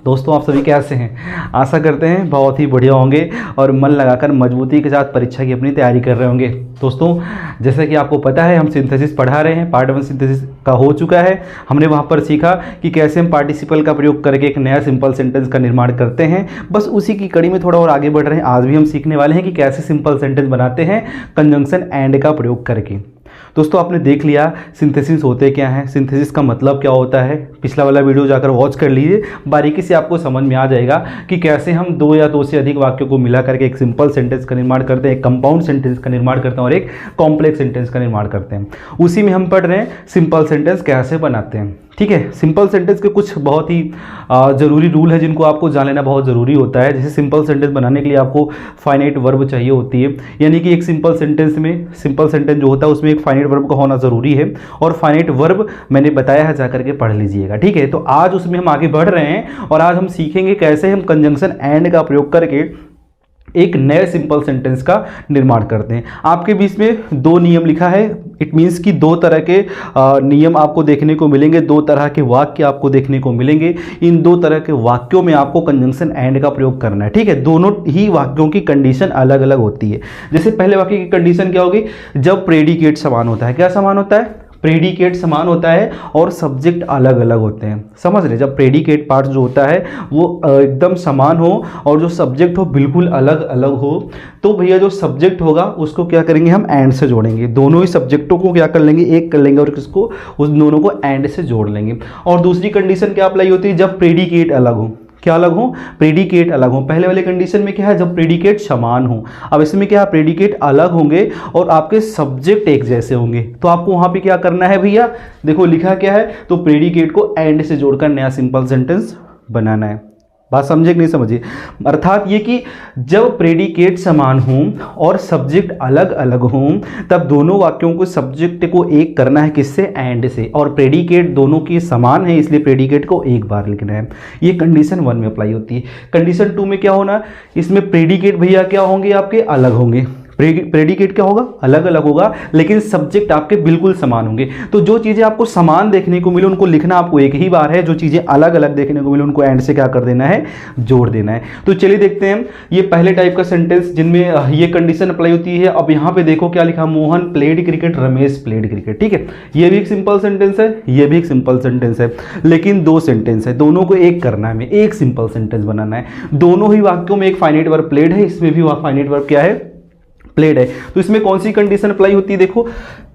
दोस्तों आप सभी कैसे हैं? आशा करते हैं बहुत ही बढ़िया होंगे और मन लगाकर मजबूती के साथ परीक्षा की अपनी तैयारी कर रहे होंगे। दोस्तों जैसे कि आपको पता है हम सिंथेसिस पढ़ा रहे हैं, पार्ट 1 सिंथेसिस का हो चुका है। हमने वहाँ पर सीखा कि कैसे हम पार्टिसिपल का प्रयोग करके एक नया सिंपल सेंटेंस का निर्माण करते हैं। बस उसी की कड़ी में थोड़ा और आगे बढ़ रहे हैं। आज भी हम सीखने वाले हैं कि कैसे सिंपल सेंटेंस बनाते हैं कंजंक्शन एंड का प्रयोग करके। दोस्तों आपने देख लिया सिंथेसिस होते क्या हैं, सिंथेसिस का मतलब क्या होता है। पिछला वाला वीडियो जाकर वॉच कर लीजिए, बारीकी से आपको समझ में आ जाएगा कि कैसे हम दो या दो से अधिक वाक्यों को मिला करके एक सिंपल सेंटेंस का निर्माण करते हैं, एक कंपाउंड सेंटेंस का निर्माण करते हैं और एक कॉम्प्लेक्स सेंटेंस का निर्माण करते हैं। उसी में हम पढ़ रहे हैं सिंपल सेंटेंस कैसे बनाते हैं। ठीक है, सिंपल सेंटेंस के कुछ बहुत ही ज़रूरी रूल है जिनको आपको जान लेना बहुत ज़रूरी होता है। जैसे सिंपल सेंटेंस बनाने के लिए आपको फाइनाइट वर्ब चाहिए होती है, यानी कि एक सिंपल सेंटेंस में सिंपल सेंटेंस जो होता है उसमें एक फाइनाइट वर्ब का होना ज़रूरी है। और फाइनाइट वर्ब मैंने बताया है, जाकर के पढ़ लीजिएगा। ठीक है, तो आज उसमें हम आगे बढ़ रहे हैं और आज हम सीखेंगे कैसे हम कंजंक्शन एंड का प्रयोग करके एक नए सिंपल सेंटेंस का निर्माण करते हैं। आपके बीच में दो नियम लिखा है, इट मीन्स कि दो तरह के नियम आपको देखने को मिलेंगे, दो तरह के वाक्य आपको देखने को मिलेंगे। इन दो तरह के वाक्यों में आपको कंजंक्शन एंड का प्रयोग करना है। ठीक है, दोनों ही वाक्यों की कंडीशन अलग अलग होती है। जैसे पहले वाक्य की कंडीशन क्या होगी, जब प्रेडिकेट समान होता है। क्या समान होता है? प्रेडिकेट समान होता है और सब्जेक्ट अलग अलग होते हैं। समझ रहे, जब प्रेडिकेट पार्ट जो होता है वो एकदम समान हो और जो सब्जेक्ट हो बिल्कुल अलग अलग हो, तो भैया जो सब्जेक्ट होगा उसको क्या करेंगे, हम एंड से जोड़ेंगे। दोनों ही सब्जेक्टों को क्या कर लेंगे, एक कर लेंगे और किसको, उस दोनों को एंड से जोड़ लेंगे। और दूसरी कंडीशन क्या अप्लाई होती है, जब प्रेडिकेट अलग हो। क्या अलग हो? प्रेडिकेट अलग हो। पहले वाले कंडीशन में क्या है, जब प्रेडिकेट समान हो। अब इसमें क्या है, प्रेडिकेट अलग होंगे और आपके सब्जेक्ट एक जैसे होंगे। तो आपको वहां पे क्या करना है भैया, देखो लिखा क्या है, तो प्रेडिकेट को एंड से जोड़कर नया सिंपल सेंटेंस बनाना है। बात समझे कि नहीं समझिए? अर्थात ये कि जब प्रेडिकेट समान हों और सब्जेक्ट अलग अलग हों, तब दोनों वाक्यों को सब्जेक्ट को एक करना है, किससे, एंड से। और प्रेडिकेट दोनों की समान है, इसलिए प्रेडिकेट को एक बार लिखना है। ये कंडीशन 1 में अप्लाई होती है। कंडीशन 2 में क्या होना, इसमें प्रेडिकेट भैया क्या होंगे, आपके अलग होंगे। प्रेडिकेट क्या होगा, अलग अलग होगा, लेकिन सब्जेक्ट आपके बिल्कुल समान होंगे। तो जो चीज़ें आपको समान देखने को मिले उनको लिखना आपको एक ही बार है, जो चीज़ें अलग अलग देखने को मिले उनको एंड से क्या कर देना है, जोड़ देना है। तो चलिए देखते हैं ये पहले टाइप का सेंटेंस जिनमें ये कंडीशन अप्लाई होती है। अब यहाँ पे देखो क्या लिखा, Mohan played cricket, Ramesh played cricket. ठीक है, ये भी एक सिंपल सेंटेंस है, ये भी एक सिंपल सेंटेंस है, लेकिन दो सेंटेंस है, दोनों को एक करना है, एक सिंपल सेंटेंस बनाना है। दोनों ही वाक्यों में एक फाइनाइट वर्ब प्लेड है, इसमें भी फाइनाइट वर्ब क्या है, प्लेड है। तो इसमें कौन सी कंडीशन अप्लाई होती है, देखो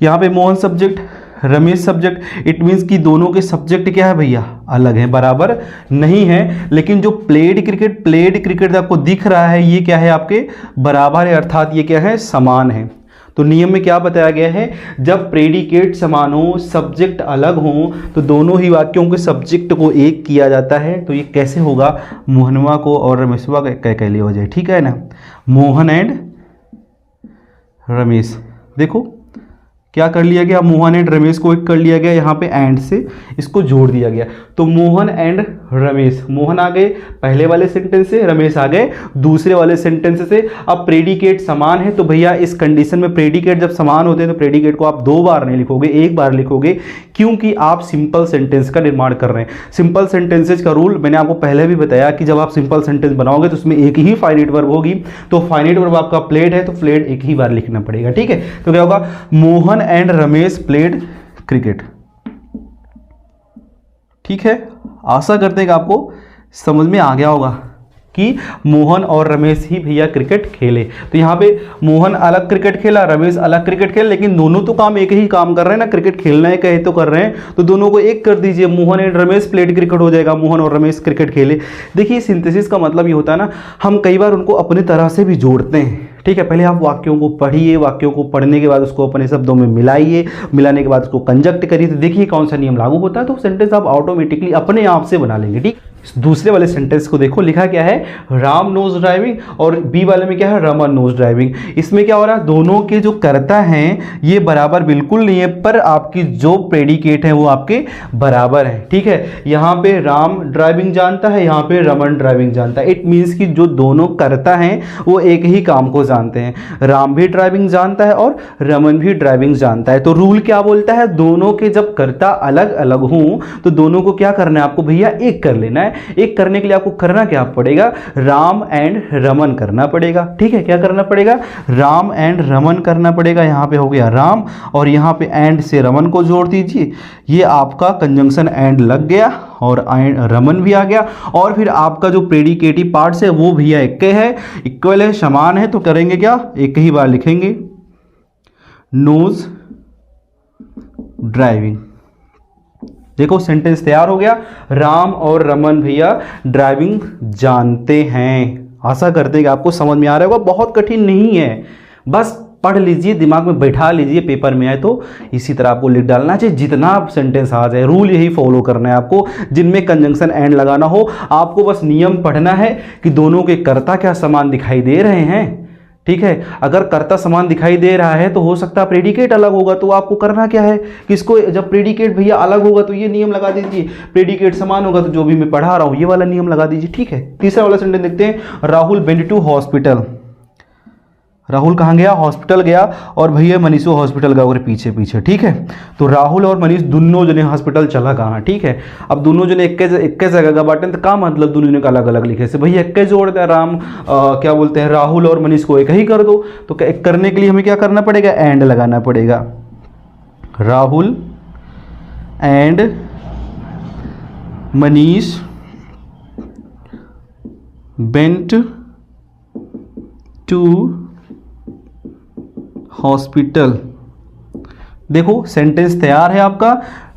यहाँ पे Mohan subject, Ramesh subject. It means कि दोनों के सब्जेक्ट क्या है भैया, अलग है, बराबर नहीं है। लेकिन जो प्लेड क्रिकेट आपको दिख रहा है, ये क्या है, आपके बराबर है, अर्थात ये क्या है, समान है। तो नियम में क्या बताया गया है, जब प्रेडिकेट समान हो, सब्जेक्ट अलग हो, तो दोनों ही वाक्यों के सब्जेक्ट को एक किया जाता है। तो ये कैसे होगा, मोहनवा को और रमेशवा कह लिया हो जाए। ठीक है ना, मोहन एंड रमेश। देखो क्या कर लिया गया, मोहन एंड रमेश को एक कर लिया गया, यहाँ पे एंड से इसको जोड़ दिया गया। तो मोहन एंड रमेश, मोहन आ गए पहले वाले सेंटेंस से, रमेश आ गए दूसरे वाले सेंटेंस से। अब प्रेडिकेट समान है, तो भैया इस कंडीशन में प्रेडिकेट जब समान होते हैं तो प्रेडिकेट को आप दो बार नहीं लिखोगे, एक बार लिखोगे, क्योंकि आप सिंपल सेंटेंस का निर्माण कर रहे हैं। सिंपल सेंटेंसेज का रूल मैंने आपको पहले भी बताया कि जब आप सिंपल सेंटेंस बनाओगे तो उसमें एक ही फाइनाइट वर्ब होगी। तो फाइनाइट वर्ब आपका प्लेड है, तो प्लेड एक ही बार लिखना पड़ेगा। ठीक है, तो क्या होगा, Mohan and Ramesh played cricket. ठीक है, आशा करते हैं कि आपको समझ में आ गया होगा कि मोहन और रमेश ही भैया क्रिकेट खेले। तो यहाँ पे मोहन अलग क्रिकेट खेला, रमेश अलग क्रिकेट खेला, लेकिन दोनों तो काम एक ही काम कर रहे हैं ना, क्रिकेट खेलना है कहे तो कर रहे हैं, तो दोनों को एक कर दीजिए, Mohan and Ramesh played cricket हो जाएगा, मोहन और रमेश क्रिकेट खेले। देखिए सिंथेसिस का मतलब ये होता है ना, हम कई बार उनको अपनी तरह से भी जोड़ते हैं। ठीक है, पहले आप वाक्यों को पढ़िए, वाक्यों को पढ़ने के बाद उसको अपने शब्दों में मिलाइए, मिलाने के बाद उसको कंजक्ट करिए, तो देखिए कौन सा नियम लागू होता है, तो सेंटेंस आप ऑटोमेटिकली अपने आप से बना लेंगे। ठीक, दूसरे वाले सेंटेंस को देखो, लिखा क्या है, राम नोज ड्राइविंग, और बी वाले में क्या है, रमन नोज ड्राइविंग। इसमें क्या हो रहा है, दोनों के जो कर्ता हैं ये बराबर बिल्कुल नहीं है, पर आपकी जो प्रेडिकेट है वो आपके बराबर है। ठीक है, यहाँ पे राम ड्राइविंग जानता है, यहाँ पे रमन ड्राइविंग जानता है। इट मीन्स कि जो दोनों कर्ता हैं वो एक ही काम को जानते हैं, राम भी ड्राइविंग जानता है और रमन भी ड्राइविंग जानता है। तो रूल क्या बोलता है, दोनों के जब कर्ता अलग अलग हों तो दोनों को क्या करना है, आपको भैया एक कर लेना है। है। एक करने के लिए आपको करना क्या पड़ेगा, राम एंड रमन करना पड़ेगा। ठीक है, क्या करना पड़ेगा, राम एंड रमन करना पड़ेगा। यहाँ पे हो गया राम और यहाँ पे एंड से रमन को जोड़ दीजिए, ये आपका कंजंक्शन एंड लग गया और रमन भी आ गया। और फिर आपका जो प्रेडिकेटिव पार्ट्स है वो भैया एक है, इक्वल है, समान है, तो करेंगे क्या, एक ही बार लिखेंगे, नोज ड्राइविंग। देखो सेंटेंस तैयार हो गया, राम और रमन भैया ड्राइविंग जानते हैं। आशा करते हैं कि आपको समझ में आ रहा होगा, बहुत कठिन नहीं है, बस पढ़ लीजिए, दिमाग में बैठा लीजिए, पेपर में आए तो इसी तरह आपको लिख डालना चाहिए, जितना सेंटेंस आ जाए। रूल यही फॉलो करना है आपको, जिनमें कंजंक्शन एंड लगाना हो। आपको बस नियम पढ़ना है कि दोनों के कर्ता क्या समान दिखाई दे रहे हैं। ठीक है, अगर कर्ता समान दिखाई दे रहा है तो हो सकता है प्रेडिकेट अलग होगा, तो आपको करना क्या है कि इसको जब प्रेडिकेट भैया अलग होगा तो ये नियम लगा दीजिए, प्रेडिकेट समान होगा तो जो भी मैं पढ़ा रहा हूं ये वाला नियम लगा दीजिए। ठीक है, तीसरा वाला सेंटेंस देखते हैं, Rahul went to hospital. Rahul कहाँ गया, हॉस्पिटल गया, और भैया मनीषो हॉस्पिटल गया और पीछे पीछे। ठीक है, तो राहुल और मनीष दोनों जने हॉस्पिटल चला कहाँ। ठीक है, अब दोनों जने एक जगह का बाटन, तो का मतलब दोनों जने का अलग अलग लिखे से भैया एक जोड़ दे, राम क्या बोलते हैं, राहुल और मनीष को एक ही कर दो। तो एक करने के लिए हमें क्या करना पड़ेगा, एंड लगाना पड़ेगा, Rahul and Manish went to hospital. देखो सेंटेंस तैयार है आपका,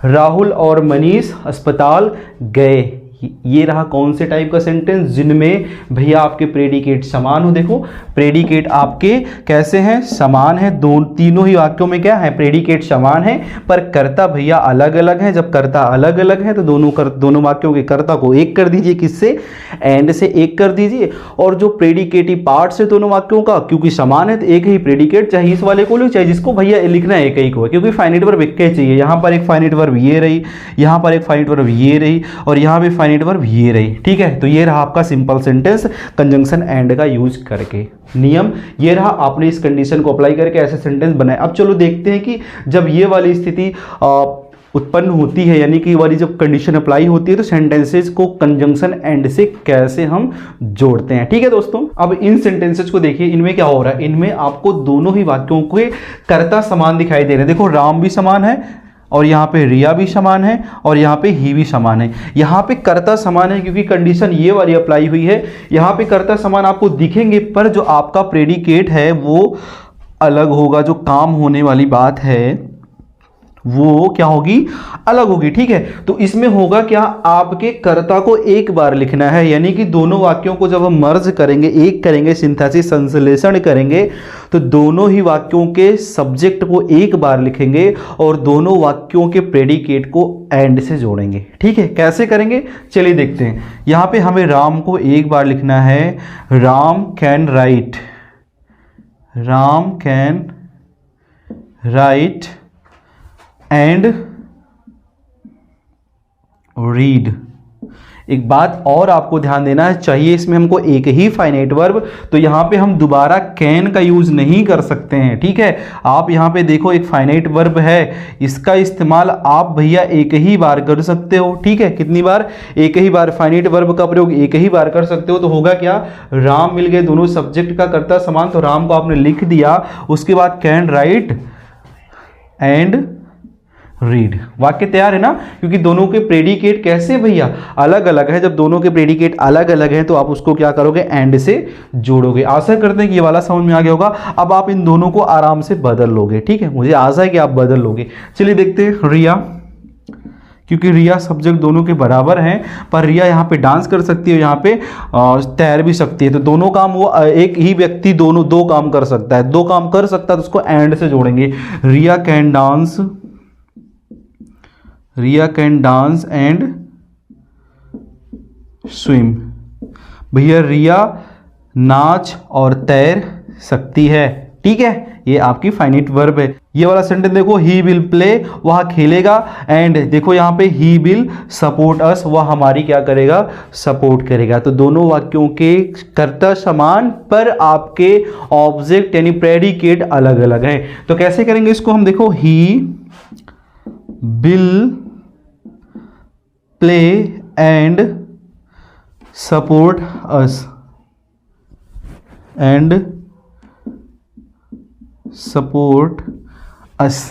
राहुल और मनीष अस्पताल गए। ये रहा कौन से टाइप का सेंटेंस, जिनमें भैया आपके प्रेडिकेट समान हो। देखो प्रेडिकेट आपके कैसे हैं, समान है, तीनों ही वाक्यों में क्या है, प्रेडिकेट समान है, पर कर्ता भैया अलग अलग है। जब कर्ता अलग अलग है तो दोनों वाक्यों के कर्ता को एक कर दीजिए, किससे, एंड से एक कर दीजिए। और जो प्रेडिकेटिव पार्ट्स है दोनों वाक्यों का, क्योंकि समान है तो एक ही प्रेडिकेट, चाहे इस वाले को लो चाहे जिसको भैया लिखना है एक ही को, क्योंकि फाइनाइट वर्ब एक ही चाहिए। यहाँ पर एक फाइनाइट वर्ब ये रही, यहाँ पर एक फाइनाइट वर्ब ये रही, और यहाँ पे फाइनाइट वर्ब ये रही। ठीक है, तो ये रहा आपका सिंपल सेंटेंस कंजंक्शन एंड का यूज करके। नियम ये रहा, आपने इस कंडीशन को अप्लाई करके ऐसे सेंटेंस बनाए। अब चलो देखते हैं कि जब ये वाली स्थिति उत्पन्न होती है, यानी कि वाली जब कंडीशन अप्लाई होती है, तो सेंटेंसेस को कंजंक्शन एंड से कैसे हम जोड़ते हैं। ठीक है दोस्तों, अब इन सेंटेंसेस को देखिए, इनमें क्या हो रहा है, इनमें आपको दोनों ही वाक्यों के कर्ता समान दिखाई दे रहे हैं। देखो राम भी समान है, और यहाँ पे रिया भी समान है, और यहाँ पे ही भी समान है। यहाँ पे कर्ता समान है क्योंकि कंडीशन ये वाली अप्लाई हुई है। यहाँ पे कर्ता समान आपको दिखेंगे, पर जो आपका प्रेडिकेट है वो अलग होगा। जो काम होने वाली बात है वो क्या होगी, अलग होगी। ठीक है, तो इसमें होगा क्या, आपके कर्ता को एक बार लिखना है, यानी कि दोनों वाक्यों को जब हम मर्ज करेंगे, एक करेंगे, सिंथेसिस संश्लेषण करेंगे, तो दोनों ही वाक्यों के सब्जेक्ट को एक बार लिखेंगे और दोनों वाक्यों के प्रेडिकेट को एंड से जोड़ेंगे। ठीक है, कैसे करेंगे चलिए देखते हैं। यहां पे हमें राम को एक बार लिखना है, Ram can write, Ram can write and read. एक बात और आपको ध्यान देना है, चाहिए इसमें हमको एक ही फाइनाइट वर्ब, तो यहां पे हम दोबारा कैन का यूज नहीं कर सकते हैं। ठीक है, आप यहां पे देखो एक फाइनाइट वर्ब है, इसका इस्तेमाल आप भैया एक ही बार कर सकते हो। ठीक है, कितनी बार, एक ही बार, फाइनाइट वर्ब का प्रयोग एक ही बार कर सकते हो। तो होगा क्या, राम मिल गए, दोनों सब्जेक्ट का कर्ता समान, तो राम को आपने लिख दिया, उसके बाद कैन राइट एंड रीड, वाक्य तैयार है ना। क्योंकि दोनों के प्रेडिकेट कैसे भैया अलग अलग है, जब दोनों के प्रेडिकेट अलग अलग हैं तो आप उसको क्या करोगे, एंड से जोड़ोगे। आशा करते हैं कि ये वाला समझ में आ गया होगा। अब आप इन दोनों को आराम से बदल लोगे। ठीक है, मुझे आशा है कि आप बदल लोगे। चलिए देखते हैं, रिया, क्योंकि रिया सब्जेक्ट दोनों के बराबर हैं, पर रिया यहाँ पे डांस कर सकती है, यहाँ पे तैर भी सकती है, तो दोनों काम वो एक ही व्यक्ति दो काम कर सकता है, दो काम कर सकता है, तो उसको एंड से जोड़ेंगे। Riya can dance, Riya can dance and swim. भैया रिया नाच और तैर सकती है। ठीक है, ये आपकी फाइनाइट वर्ब है। ये वाला सेंटेंस देखो, ही विल प्ले, वह खेलेगा, एंड देखो यहाँ पे ही विल सपोर्ट अस, वह हमारी क्या करेगा, सपोर्ट करेगा। तो दोनों वाक्यों के कर्ता समान, पर आपके ऑब्जेक्ट यानी प्रेडिकेट अलग अलग है। तो कैसे करेंगे इसको हम, देखो he will play and support us and support us.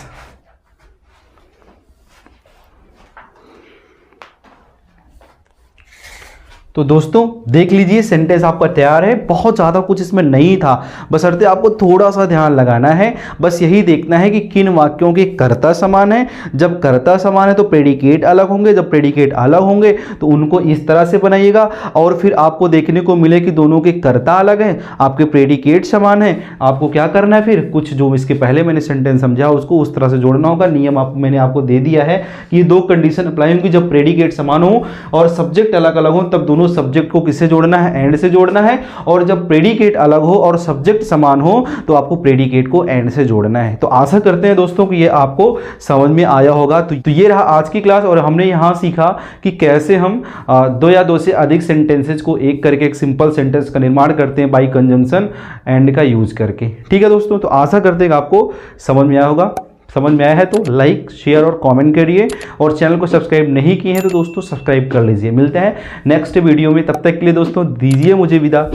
तो दोस्तों देख लीजिए सेंटेंस आपका तैयार है। बहुत ज़्यादा कुछ इसमें नहीं था, बस अर्थ आपको थोड़ा सा ध्यान लगाना है। बस यही देखना है कि किन वाक्यों के कर्ता समान है। जब कर्ता समान है तो प्रेडिकेट अलग होंगे, जब प्रेडिकेट अलग होंगे तो उनको इस तरह से बनाइएगा। और फिर आपको देखने को मिले कि दोनों के कर्ता अलग हैं, आपके प्रेडिकेट समान है। आपको क्या करना है, फिर कुछ जो इसके पहले मैंने सेंटेंस समझा उसको उस तरह से जोड़ना होगा। नियम मैंने आपको दे दिया है कि ये दो कंडीशन अप्लाई होंगी, जब प्रेडिकेट समान हो और सब्जेक्ट अलग अलग हो तब दोनों सब्जेक्ट को किससे जोड़ना है, एंड से जोड़ना है। और जब प्रेडिकेट अलग हो और सब्जेक्ट समान हो तो आपको प्रेडिकेट को एंड से जोड़ना है। तो आशा करते हैं दोस्तों कि ये आपको समझ में आया होगा। तो ये रहा आज की क्लास, और हमने यहां सीखा कि कैसे हम दो या दो से अधिक सेंटेंसेज को एक करके एक सिंपल सेंटेंस का निर्माण करते हैं बाई कंजंक्शन एंड का यूज करके। ठीक है दोस्तों, तो आशा करते हैं कि आपको समझ में आया होगा। समझ में आया है तो लाइक, शेयर और कमेंट करिए, और चैनल को सब्सक्राइब नहीं किए हैं तो दोस्तों सब्सक्राइब कर लीजिए। मिलते हैं नेक्स्ट वीडियो में, तब तक के लिए दोस्तों दीजिए मुझे विदा।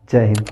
जय हिंद।